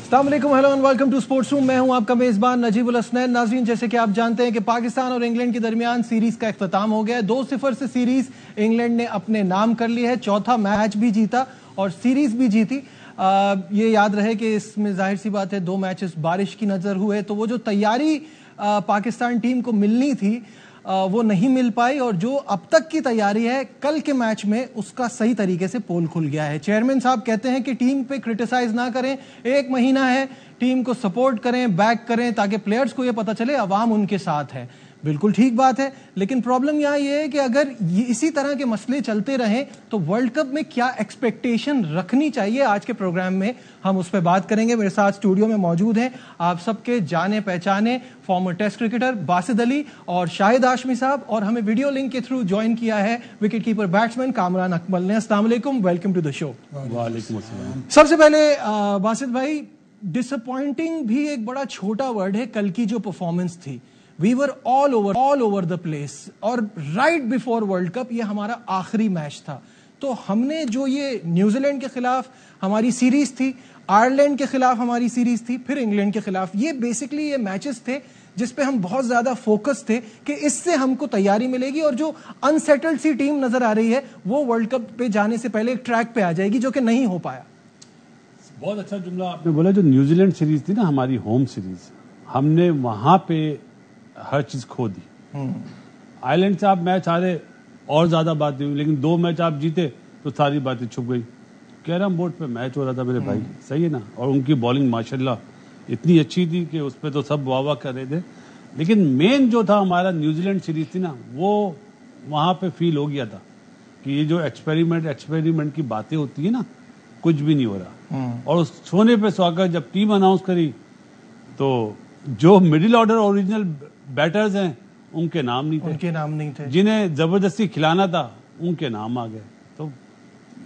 अस्सलाम वालेकुम, hello and welcome to sports room. मैं हूं आपका मेजबान नजीबुल हसनैन। नाज़रीन, जैसे कि आप जानते हैं कि पाकिस्तान और इंग्लैंड के दरमियान सीरीज का इख्तिताम हो गया है। 2-0 से सीरीज इंग्लैंड ने अपने नाम कर ली है। चौथा मैच भी जीता और सीरीज भी जीती। ये याद रहे कि इसमें जाहिर सी बात है 2 मैचेस बारिश की नज़र हुए, तो वो जो तैयारी पाकिस्तान टीम को मिलनी थी वो नहीं मिल पाई, और जो अब तक की तैयारी है कल के मैच में उसका सही तरीके से पोल खुल गया है। चेयरमैन साहब कहते हैं कि टीम पे क्रिटिसाइज ना करें, 1 महीना है, टीम को सपोर्ट करें, बैक करें, ताकि प्लेयर्स को ये पता चले अवाम उनके साथ है। बिल्कुल ठीक बात है, लेकिन प्रॉब्लम यहाँ ये है कि अगर इसी तरह के मसले चलते रहें तो वर्ल्ड कप में क्या एक्सपेक्टेशन रखनी चाहिए, आज के प्रोग्राम में हम उस पर बात करेंगे। मेरे साथ स्टूडियो में मौजूद हैं आप सबके जाने पहचाने former test cricketer Basit Ali और शाहिद हाशमी साहब, और हमें वीडियो लिंक के थ्रू ज्वाइन किया है wicket keeper batsman Kamran Akmal ने। अस्सलाम वालेकुम, वेलकम टू द शो। वालेकुम अस्सलाम। सबसे पहले बासित भाई, डिसअपॉइंटिंग भी एक बड़ा छोटा वर्ड है। कल की जो परफॉर्मेंस थी, we were all over the place, और राइट बिफोर वर्ल्ड कप ये हमारा आखिरी मैच था। तो हमने जो ये न्यूजीलैंड के खिलाफ हमारी सीरीज थी, आयरलैंड के खिलाफ हमारी सीरीज थी, फिर इंग्लैंड के खिलाफ, ये बेसिकली ये मैचेस थे जिस पे हम बहुत ज्यादा फोकस थे कि इससे हमको तैयारी मिलेगी, और जो अनसेटल्ड सी टीम नजर आ रही है वो वर्ल्ड कप पे जाने से पहले एक ट्रैक पे आ जाएगी, जो कि नहीं हो पाया। बहुत अच्छा जुमला आपने बोला। जो न्यूजीलैंड सीरीज थी ना, हमारी होम सीरीज, हमने वहां पे हर चीज खो दी। आयरलैंड से आप मैच हारे और ज्यादा बात हुई, लेकिन 2 मैच आप जीते तो सारी बातें छुप गई। कैरम बोर्ड पे मैच हो रहा था मेरे भाई, सही है ना, और उनकी बॉलिंग माशाल्लाह इतनी अच्छी थी कि उस पर तो सब वाह वाह कर रहे थे। लेकिन मेन जो था हमारा न्यूजीलैंड सीरीज थी ना, वो वहां पे फील हो गया था कि ये जो एक्सपेरिमेंट की बातें होती है ना, कुछ भी नहीं हो रहा। और उस सोने पे सुहागा जब टीम अनाउंस करी तो जो मिडिल ऑर्डर ओरिजिनल बैटर्स हैं उनके नाम नहीं थे, जिन्हें जबरदस्ती खिलाना था उनके नाम आ गए। तो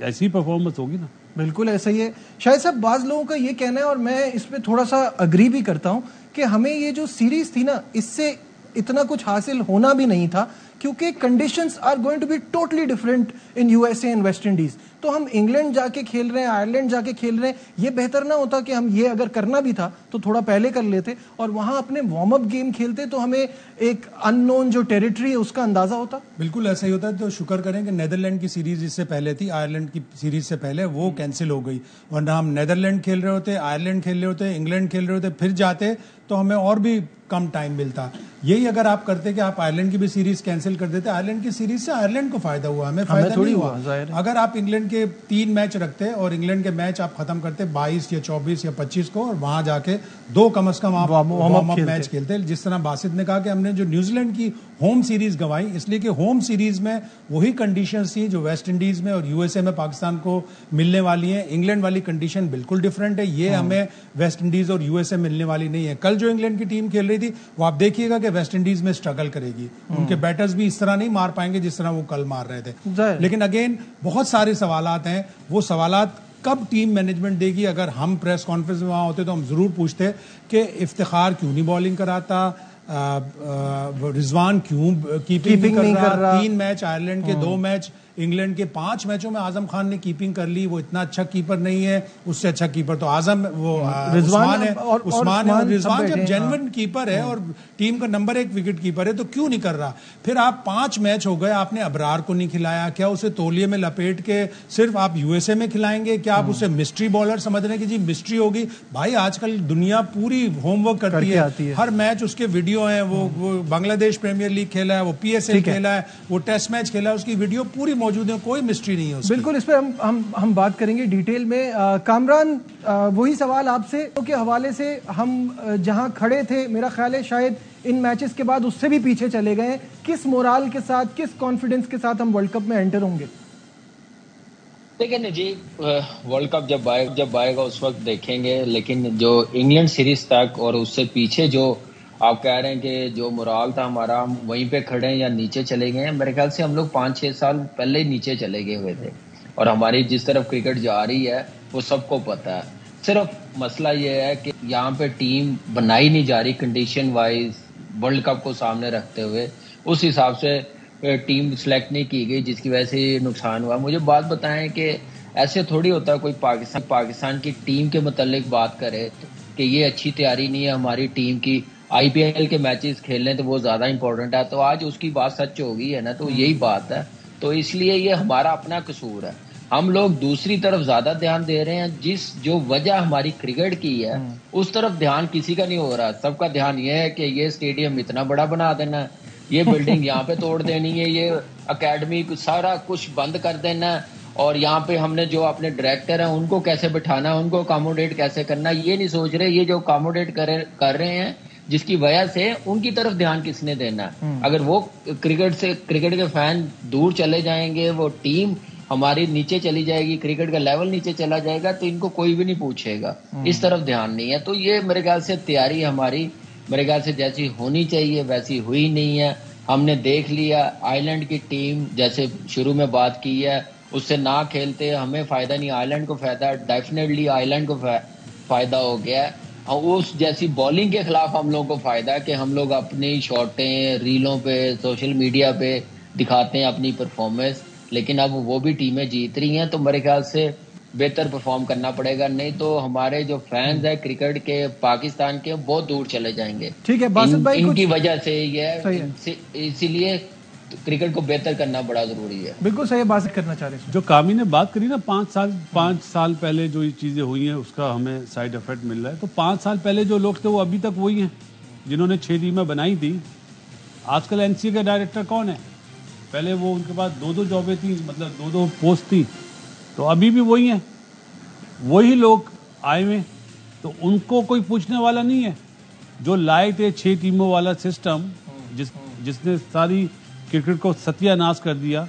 ऐसी परफॉर्मेंस होगी ना। बिल्कुल ऐसा ही है। शायद साहब, बाज लोगों का ये कहना है, और मैं इस पे थोड़ा सा अग्री भी करता हूं, कि हमें ये जो सीरीज थी ना, इससे इतना कुछ हासिल होना भी नहीं था, क्योंकि conditions are going to be totally different in USA and West Indies. तो हम इंग्लैंड जाके खेल रहे हैं, आयरलैंड जाके खेल रहे हैं, ये बेहतर ना होता कि हम ये अगर करना भी था तो थोड़ा पहले कर लेते और वहां अपने वार्म अप गेम खेलते, तो हमें एक अननोन जो टेरिटरी है उसका अंदाजा होता। बिल्कुल ऐसा ही होता है। तो शुक्र करें कि नेदरलैंड की सीरीज इससे पहले थी, आयरलैंड की सीरीज से पहले, वो कैंसिल हो गई, वरना हम नेदरलैंड खेल रहे होते, आयरलैंड खेल रहे होते, इंग्लैंड खेल रहे होते, फिर जाते तो हमें और भी कम टाइम मिलता। यही अगर आप करते कि आप आयरलैंड की भी सीरीज कैंसिल कर देते, आयरलैंड की सीरीज से आयरलैंड को फायदा हुआ, हमें फायदा नहीं हुआ। अगर आप इंग्लैंड के 3 मैच रखते और इंग्लैंड के मैच आप खत्म करते 22 या 24 या 25 को, और वहां जाके 2 कम से कम आप वार्म अप मैच खेलते। जिस तरह बासित ने कहा कि हमने जो न्यूजीलैंड की होम सीरीज गंवाई, इसलिए कि होम सीरीज में वही कंडीशंस थी जो वेस्ट इंडीज में और यूएसए में पाकिस्तान को मिलने वाली है। इंग्लैंड वाली कंडीशन बिल्कुल डिफरेंट है, ये हमें वेस्ट इंडीज और यूएसए मिलने वाली नहीं है। कल जो इंग्लैंड की टीम खेल रही थी, वो आप देखिएगा कि वेस्ट इंडीज में स्ट्रगल करेगी, उनके बैटर्स भी इस तरह नहीं मार पाएंगे जिस तरह वो कल मार रहे थे। लेकिन अगेन बहुत सारे सवालात हैं, वो सवालात कब टीम मैनेजमेंट देगी। अगर हम प्रेस कॉन्फ्रेंस में वहां होते तो हम जरूर पूछते कि इफ्तिखार क्यों नहीं बॉलिंग कराता, रिजवान क्यों कीपिंग नहीं कर रहा। 3 मैच आयरलैंड के, 2 मैच इंग्लैंड के, 5 मैचों में आजम खान ने कीपिंग कर ली। वो इतना अच्छा कीपर नहीं है, उससे अच्छा कीपर तो आजम उस्मान है। उस्मान है, और रिजवान जब जेन्युइन कीपर है और टीम का नंबर 1 विकेट कीपर है, तो क्यों नहीं कर रहा। फिर आप 5 मैच हो गए, आपने अबरार को नहीं खिलाया। क्या उसे तौलिए में लपेट के सिर्फ आप यूएसए में खिलाएंगे? क्या आप उसे मिस्ट्री बॉलर समझ रहे हैं कि जी मिस्ट्री होगी? भाई आजकल दुनिया पूरी होमवर्क करती है, हर मैच उसके वीडियो है। वो बांग्लादेश प्रीमियर लीग खेला है, वो पीएसएल खेला है, वो टेस्ट मैच खेला है, उसकी वीडियो पूरी मौजूद है, कोई मिस्ट्री नहीं है उसकी। बिल्कुल, इस पे हम बात करेंगे डिटेल में। कामरान, वही सवाल आपसे के हवाले से, हम जहां खड़े थे, मेरा ख्याल है शायद इन मैचेस के बाद उससे भी पीछे चले गए। किस मोराल के साथ, किस कॉन्फिडेंस के साथ हम वर्ल्ड कप में एंटर होंगे? देखिए ना जी, वर्ल्ड कप जब आएगा उस वक्त देखेंगे, लेकिन जो इंग्लैंड सीरीज तक और उससे पीछे जो आप कह रहे हैं कि जो मोराल था हमारा, हम वहीं पे खड़े हैं या नीचे चले गए हैं, मेरे ख्याल से हम लोग 5-6 साल पहले ही नीचे चले गए हुए थे। और हमारी जिस तरफ क्रिकेट जा रही है वो सबको पता है। सिर्फ मसला ये है कि यहाँ पे टीम बनाई नहीं जा रही कंडीशन वाइज, वर्ल्ड कप को सामने रखते हुए उस हिसाब से टीम सिलेक्ट नहीं की गई, जिसकी वजह से नुकसान हुआ। मुझे बात बताएं कि ایسے تھوڑی ہوتا ہے کوئی پاکستان کی ٹیم کے متعلق بات کرے کہ یہ اچھی تیاری نہیں ہے ہماری ٹیم کی, آئی پی ایل کے میچز کھیلنے تو وہ زیادہ امپورٹنٹ ہے. تو آج اس کی بات سچ ہو گئی ہے نا, تو یہی بات ہے. تو اس لیے یہ ہمارا اپنا قصور ہے. ہم لوگ دوسری طرف زیادہ دھیان دے رہے ہیں, جو وجہ ہماری کرکٹ کی ہے اس طرف دھیان کسی کا نہیں ہو رہا. سب کا دھیان یہ ہے کہ یہ اسٹیڈیم اتنا بڑا بنا دینا ہے, یہ بلڈنگ یہاں پہ توڑ دینی ہے, یہ اکیڈمی سارا کچھ بند کر دینا ہے, اور یہاں پہ ہم نے جو اپنے ڈائریکٹر ہیں ان کو کیسے بٹھانا ہے, ان کو اکاموڈیٹ کیسے کرنا ہے, یہ نہیں سوچ رہے. یہ جو اکاموڈیٹ کر رہے ہیں جس کی وجہ سے ان کی طرف دھیان کس نے دینا ہے. اگر وہ کرکٹ کے فین دور چلے جائیں گے, وہ ٹیم ہماری نیچے چلی جائے گی, کرکٹ کا لیول نیچے چلا جائے گا, تو ان کو کوئی بھی نہیں پوچھے گا. اس طرف دھیان نہیں ہے. تو یہ میرے خیال سے تیاری ہماری میرے خیال سے جیسی ہونی چاہیے ویسی ہوئی نہیں ہے. ہم نے دیکھ لیا آئرلینڈ کی ٹیم جیسے شروع میں بات کی ہے, اس سے نہ کھیلتے ہمیں فائدہ نہیں, آئرلینڈ کو فائدہ, ڈیفینیٹلی آئرلینڈ کو فائدہ ہو گیا. اس جیسی بالنگ کے خلاف ہم لوگوں کو فائدہ ہے کہ ہم لوگ اپنی شاٹیں ریلوں پہ سوشل میڈیا پہ دکھاتے ہیں اپنی پرفارمنس, لیکن اب وہ بھی ٹیمیں جیت رہی ہیں. تو میرے خیال سے بہتر پرفارم کرنا پڑے گا, نہیں تو ہمارے جو فینز ہیں کرکٹ کے پاکستان کے بہت دور چلے جائیں گے. ٹھیک ہے باسط بھائی, ان کی وجہ سے یہ اسی لیے کرکٹ کو بہتر کرنا بڑا ضروری ہے. بالکل صحیح بات کرنا چاہ رہے ہیں. جو کامی نے بات کری نا 5 سال پہلے جو یہ چیزیں ہوئی ہیں اس کا ہمیں سائیڈ افیکٹ مل رہا ہے. تو 5 سال پہلے جو لوگ تھے وہ ابھی تک وہی ہیں جنہوں نے 6 ٹیمیں بنائی تھی. آج کل این سی کا ڈائریکٹر کون ہے؟ پہلے وہ ان کے پاس 2 جابیں تھیں, مطلب 2 پوسٹ تھی, تو ابھی بھی وہی ہیں, وہی لوگ آئے ہوئے. تو ان کو کوئی پوچھنے والا نہیں ہے. جو لائے تھے 6 ٹیموں والا سسٹم جس نے ساری کرکٹ کو ستیہ ناش کر دیا,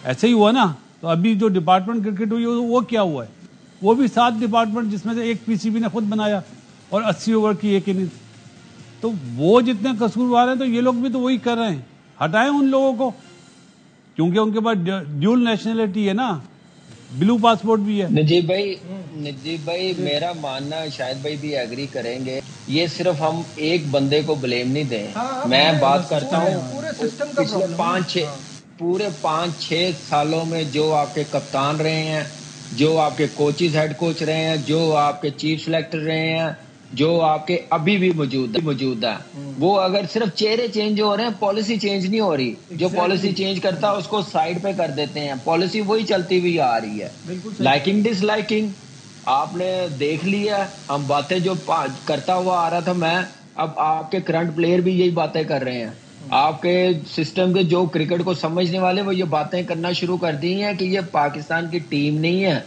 ایسے ہی ہوا نا. تو ابھی جو ڈپارٹمنٹ کرکٹ ہوئی وہ کیا ہوا ہے؟ وہ بھی 7 ڈپارٹمنٹ جس میں سے ایک پی سی بی نے خود بنایا اور 80 اوور کی ایک اننگ. تو وہ جتنے قصوروار ہیں تو یہ لوگ بھی تو وہی کر رہے ہیں. ہٹائیں ان لوگوں کو, کیونکہ ان کے پاس ڈیول نیشنلٹی ہے نا, بلو پاسپورٹ بھی ہے. نجیب بھائی میرا ماننا شاید بھائی بھی ایگری کریں گے, یہ صرف ہم ایک بندے کو بلیم نہیں دیں. میں بات کرتا ہوں پورے 5-6 سالوں میں جو آپ کے کپتان رہے ہیں, جو آپ کے کوچز ہیڈ کوچ رہے ہیں, جو آپ کے چیف سلیکٹر رہے ہیں, جو آپ کے ابھی بھی موجود ہے, وہ اگر صرف چہرے چینج ہو رہے ہیں, پالیسی چینج نہیں ہو رہی. جو پالیسی چینج کرتا ہے اس کو سائڈ پہ کر دیتے ہیں, پالیسی وہی چلتی ہوئی آ رہی ہے. لائکنگ ڈس لائکنگ آپ نے دیکھ لیا. ہم باتیں جو کرتا ہوا آ رہا تھا میں, اب آپ کے کرنٹ پلیئر بھی یہی باتیں کر رہے ہیں. آپ کے سسٹم کے جو کرکٹ کو سمجھنے والے وہ یہ باتیں کرنا شروع کر دی ہیں کہ یہ پاکستان کی ٹیم نہیں ہے,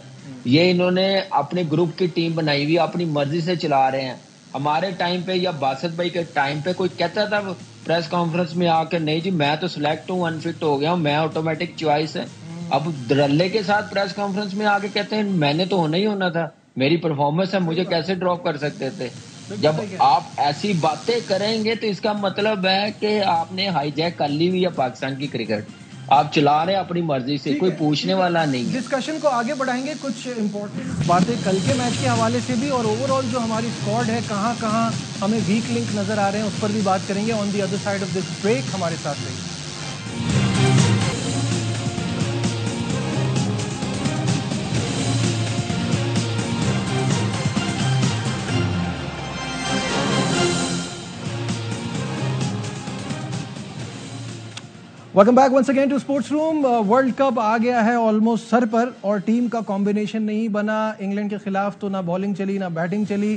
یہ انہوں نے اپنے گروپ کی ٹیم بنائی ہوئی اپنی مرضی سے چلا رہے ہیں. ہمارے ٹائم پہ یا باسط بھائی کے ٹائم پہ کوئی کہتا تھا پریس کانفرنس میں آ کے نہیں جی میں تو سلیکٹ ہوں, انفٹ ہو گیا ہوں, میں آٹومیٹک چوائس ہے. اب درلے کے ساتھ پریس کانفرنس میں آ کے کہتے ہیں میں نے تو ہونا ہی ہونا تھا, میری پرفارمنس ہے, مجھے کیسے ڈراپ کر سکتے تھے. جب آپ ایسی باتیں کریں گے تو اس کا مطلب ہے کہ آپ نے ہائی جیک کر لی ہوئی ہے پاکستان کی کرکٹ, آپ چلا رہے ہیں اپنی مرضی سے, کوئی پوچھنے والا نہیں. ڈسکشن کو آگے بڑھائیں گے, کچھ امپورٹنٹ باتیں کل کے میچ کے حوالے سے بھی, اور اوور آل جو ہماری اسکواڈ ہے کہاں کہاں ہمیں ویک لنک نظر آ رہے ہیں اس پر بھی بات کریں گے. On the other side of this break ہمارے ساتھ رہیے. Welcome back once again to sports room. World cup آ گیا ہے آلموسٹ سر پر, اور ٹیم کا کمبینیشن نہیں بنا. انگلینڈ کے خلاف تو نہ بالنگ چلی نہ بیٹنگ چلی.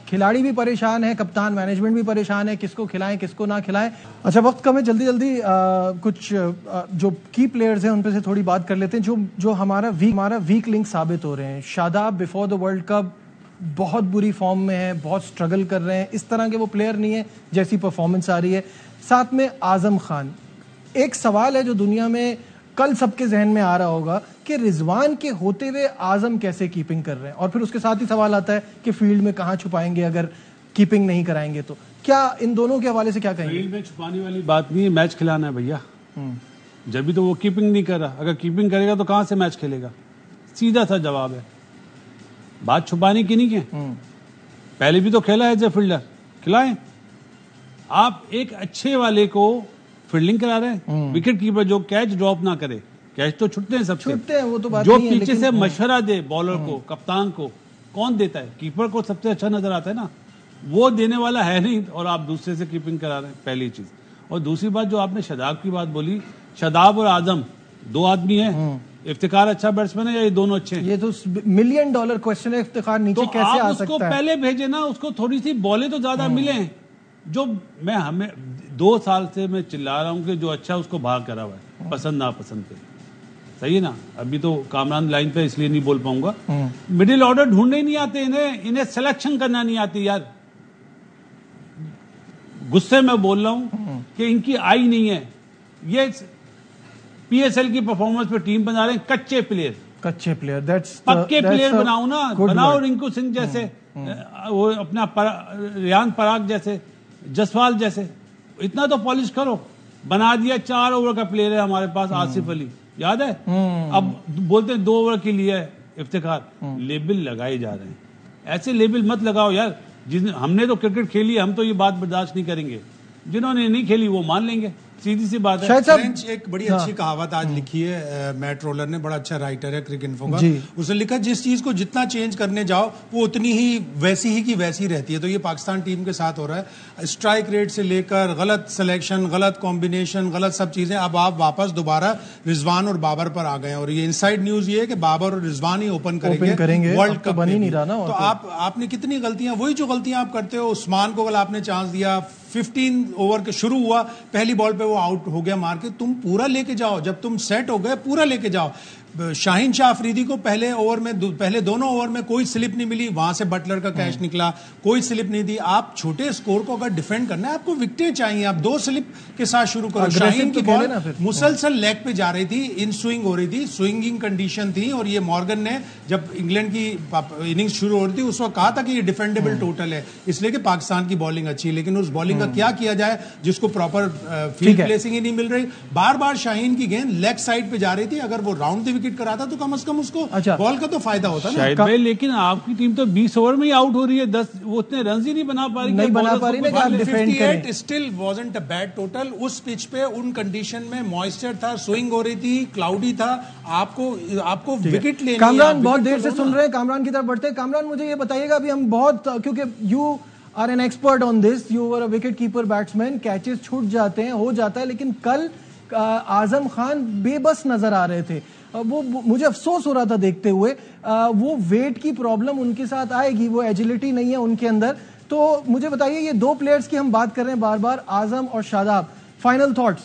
کھلاڑی بھی پریشان ہیں, کپتان مینجمنٹ بھی پریشان ہے, کس کو کھلائیں کس کو نہ کھلائیں. اچھا وقت کم ہے, جلدی کچھ جو کی پلیئرز ہیں ان پہ سے تھوڑی بات کر لیتے ہیں جو ہمارا ویک لنک ثابت ہو رہے ہیں. شاداب بیفور دا ورلڈ کپ بہت بری فارم میں ہے, بہت اسٹرگل کر رہے ہیں, اس طرح کے وہ پلیئر نہیں ہے جیسی پرفارمنس آ رہی ہے. ساتھ میں اعظم خان. ایک سوال ہے جو دنیا میں کل سب کے ذہن میں آ رہا ہوگا کہ رضوان کے ہوتے ہوئے اعظم کیسے کیپنگ کر رہے ہیں, اور پھر اس کے ساتھ ہی سوال آتا ہے کہ فیلڈ میں کہاں چھپائیں گے اگر کیپنگ نہیں کرائیں گے. تو کیا ان دونوں کے حوالے سے کیا کہیں گے؟ فیلڈ میں چھپانے والی بات نہیں ہے, میچ کھلانا ہے بھیا. جبھی تو وہ کیپنگ نہیں کر رہا, اگر کیپنگ کرے گا تو کہاں سے میچ کھیلے گا؟ سیدھا سا جواب ہے, بات چھپانے کی نہیں ہے. پہلے بھی تو کھیلا ہے ایز اے فیلڈر, کھلائیں. آپ ایک اچھے والے کو فیلڈنگ کرا رہے ہیں, وکٹ کیپر جو کیچ ڈراپ نہ کرے, कैच तो छुटते हैं सबसे, छुटते हैं, वो तो बात जो नहीं है, पीछे लेकिन से मशवरा दे बॉलर को, कप्तान को, कौन देता है? कीपर को सबसे अच्छा नजर आता है ना, वो देने वाला है नहीं, और आप दूसरे से कीपिंग करा रहे हैं, पहली चीज। और दूसरी बात जो आपने शादाब की बात बोली, शादाब और आजम दो आदमी हैं, इफ्तिखार अच्छा बैट्समैन है या ये दोनों अच्छे हैं? ये तो $1 मिलियन क्वेश्चन है, इफ्तिखार नीचे तो कैसे आ आप सकता उसको है? पहले भेजे ना, उसको थोड़ी सी बॉलें तो ज्यादा मिले हैं। जो मैं हमें 2 साल से मैं चिल्ला रहा हूं कि जो अच्छा उसको बाहर करा हुआ है, पसंद नापसंद पे, सही है ना। अभी तो कामरान लाइन पे इसलिए नहीं बोल पाऊंगा। मिडिल ऑर्डर ढूंढने ही नहीं आते इन्हें सिलेक्शन करना नहीं आती यार। गुस्से में बोल रहा हूं कि इनकी आई नहीं है। ये पीएसएल की परफॉर्मेंस पे टीम बना रहे हैं कच्चे प्लेयर, पक्के प्लेयर बनाओ ना, बनाओ रिंकू सिंह जैसे, वो अपना रियान पराग जैसे, जसवाल जैसे, इतना तो पॉलिश करो। बना दिया 4 ओवर का प्लेयर है हमारे पास, आसिफ अली, याद है? अब बोलते हैं 2 ओवर के लिए है इफ्तिखार। लेबल लगाए जा रहे हैं, ऐसे लेबल मत लगाओ यार। हमने तो क्रिकेट खेली, हम तो ये बात बर्दाश्त नहीं करेंगे। जिन्होंने नहीं खेली वो मान लेंगे, सीधी सी बात है। फ्रेंच एक बड़ी अच्छी कहावत आज लिखी है मैट रोलर ने, बड़ा अच्छा राइटर है क्रिक इन्फो का। उसने लिखा जिस चीज को जितना चेंज करने जाओ वो उतनी ही वैसी ही की वैसी रहती है। तो ये पाकिस्तान टीम के साथ हो रहा है। स्ट्राइक रेट से लेकर गलत सिलेक्शन, गलत कॉम्बिनेशन, गलत सब चीजें। अब आप वापस दोबारा रिजवान और बाबर पर आ गए, और ये इनसाइड न्यूज ये है कि बाबर और रिजवान ही ओपन करेंगे वर्ल्ड कप। बन ही नहीं रहा ना। तो आपने कितनी गलतियां, वही जो गलतियां आप करते हो। उस्मान को कल आपने चांस दिया, 15 ओवर के शुरू हुआ, पहली बॉल पे वो आउट हो गया मार के। तुम पूरा लेके जाओ, जब तुम सेट हो गए पूरा लेके जाओ। शाहीन शाह अफरीदी को पहले दोनों ओवर में कोई स्लिप नहीं मिली, वहां से बटलर का कैच निकला, कोई स्लिप नहीं दी। आप छोटे स्कोर को अगर डिफेंड करना है, आपको विकेटें चाहिए। आप 2 स्लिप के साथ शुरू करो। शाहीन की बॉल मुसलसल लेग पे जा रही थी, इन स्विंग हो रही थी, स्विंगिंग कंडीशन थी। और ये मॉर्गन ने जब इंग्लैंड की इनिंग्स शुरू हो रही थी उस वक्त कहा था कि ये डिफेंडेबल टोटल है, इसलिए कि पाकिस्तान की बॉलिंग अच्छी है। लेकिन उस बॉलिंग का क्या किया जाए जिसको प्रॉपर फील्ड प्लेसिंग ही नहीं मिल रही। बार बार शाहीन की गेंद लेग साइड पे जा रही थी, अगर वो राउंड द विकेट कराता तो कम से कम उसको बॉल का तो फायदा होता ना। भाई, लेकिन आपकी टीम तो 20 ओवर में ही आउट हो रही है, 10 वो उतने रन ही नहीं बना पा रही। 58 still wasn't a bad total. उस पिच पे उन कंडीशन में मॉइस्चर था, स्विंग हो रही थी, क्लाउडी था, आपको विकेट लेनी है। कामरान बहुत देर से सुन रहे हैं, कामरान की तरफ बढ़ते हैं। कामरान, मुझे ये बताइएगा, अभी हम बहुत, क्योंकि you are an expert on this, you were a wicket keeper batsman, catches छूट जाते हैं, हो जाता है, लेकिन कल आजम खान बेबस नजर आ रहे थे। वो मुझे अफसोस हो रहा था देखते हुए। वो वेट की प्रॉब्लम उनके साथ आएगी, वो एजिलिटी नहीं है उनके अंदर। तो मुझे बताइए, ये 2 प्लेयर्स की हम बात कर रहे हैं बार बार, आजम और शादाब, फाइनल थॉट्स?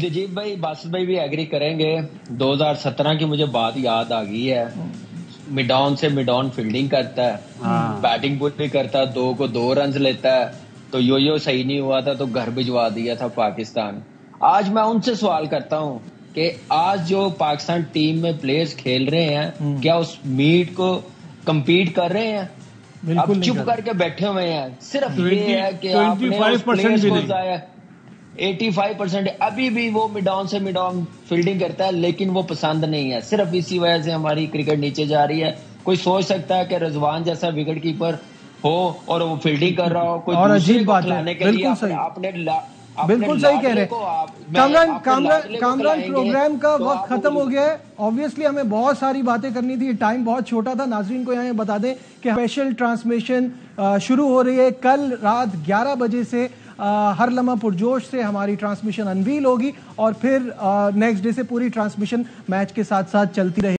दिजीत भाई, बासित भाई भी एग्री करेंगे। 2017 की मुझे बात याद आ गई है। मिड ऑन से मिड ऑन फील्डिंग करता है, बैटिंग भी करता है, 2 को 2 रन लेता है, तो यो सही नहीं हुआ था तो घर भिजवा दिया था पाकिस्तान। आज मैं उनसे सवाल करता हूं कि आज जो पाकिस्तान टीम में प्लेयर्स खेल रहे हैं, क्या उस मीट को compete कर रहे हैं? अब चुप करके बैठे हुए हैं। सिर्फ ये है कि आपने उस प्लेयर्स को जाया 85%। अभी भी वो मिड ऑन से मिड ऑन फील्डिंग करता है, लेकिन वो पसंद नहीं है। सिर्फ इसी वजह से हमारी क्रिकेट नीचे जा रही है। कोई सोच सकता है कि रिजवान जैसा विकेट कीपर हो और वो फील्डिंग कर रहा हो, कोई और अजीब बात है, बिल्कुल सही, बिल्कुल सही कह रहे हैं कामरान। प्रोग्राम का वक्त खत्म हो गया है। ऑब्वियसली हमें बहुत सारी बातें करनी थी, टाइम बहुत छोटा था। नाजरीन को यहाँ बता दें कि स्पेशल ट्रांसमिशन शुरू हो रही है कल रात 11 बजे से। हर लम्हा पुरजोश से हमारी ट्रांसमिशन अनवील होगी और फिर नेक्स्ट डे से पूरी ट्रांसमिशन मैच के साथ साथ चलती रहेगी।